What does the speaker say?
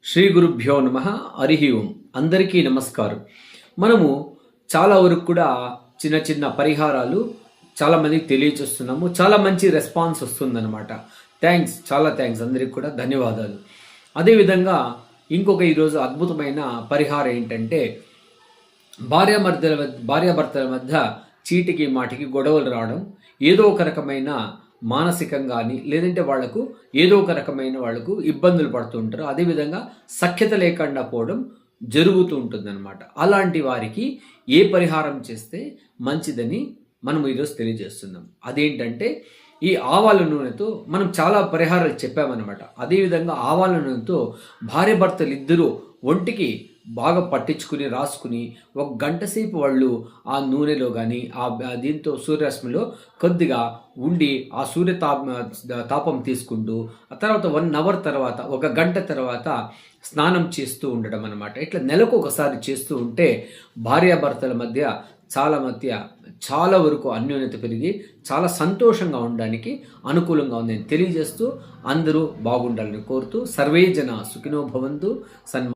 శ్రీ గురుభ్యో నమ. హరి ఓం. అందరికీ నమస్కారం. మనము చాలా వరకు కూడా చిన్న చిన్న పరిహారాలు చాలామందికి తెలియజేస్తున్నాము. చాలా మంచి రెస్పాన్స్ వస్తుందన్నమాట. చాలా థ్యాంక్స్ అందరికి కూడా ధన్యవాదాలు. అదేవిధంగా ఇంకొక ఈరోజు అద్భుతమైన పరిహారం ఏంటంటే, భార్యాభర్తల మధ్య చీటికి మాటికి గొడవలు రావడం, ఏదో ఒక రకమైన మానసికంగా కానీ లేదంటే వాళ్లకు ఏదో ఒక రకమైన వాళ్లకు ఇబ్బందులు పడుతూ ఉంటారు. అదేవిధంగా సఖ్యత లేకుండా పోవడం జరుగుతూ ఉంటుందన్నమాట. అలాంటి వారికి ఏ పరిహారం చేస్తే మంచిదని మనం ఈరోజు తెలియజేస్తున్నాం. అదేంటంటే, ఈ ఆవాల నూనెతో మనం చాలా పరిహారాలు చెప్పామన్నమాట. అదేవిధంగా ఆవాల నూనెతో భార్యాభర్తలు ఇద్దరూ ఒంటికి బాగా పట్టించుకుని రాసుకుని ఒక గంట సేపు వాళ్ళు ఆ నూనెలో కానీ దీంతో సూర్యరశ్మిలో కొద్దిగా ఉండి ఆ తాపం తీసుకుంటూ ఆ తర్వాత 1 అవర్ తర్వాత ఒక గంట తర్వాత స్నానం చేస్తూ ఉండడం అన్నమాట. ఇట్లా నెలకు ఒకసారి చేస్తూ ఉంటే భార్యాభర్తల మధ్య చాలా వరకు అన్యోన్యత పెరిగి చాలా సంతోషంగా ఉండడానికి అనుకూలంగా ఉందని తెలియజేస్తూ అందరూ బాగుండాలని కోరుతూ సర్వే జన సుఖినో భవంతు.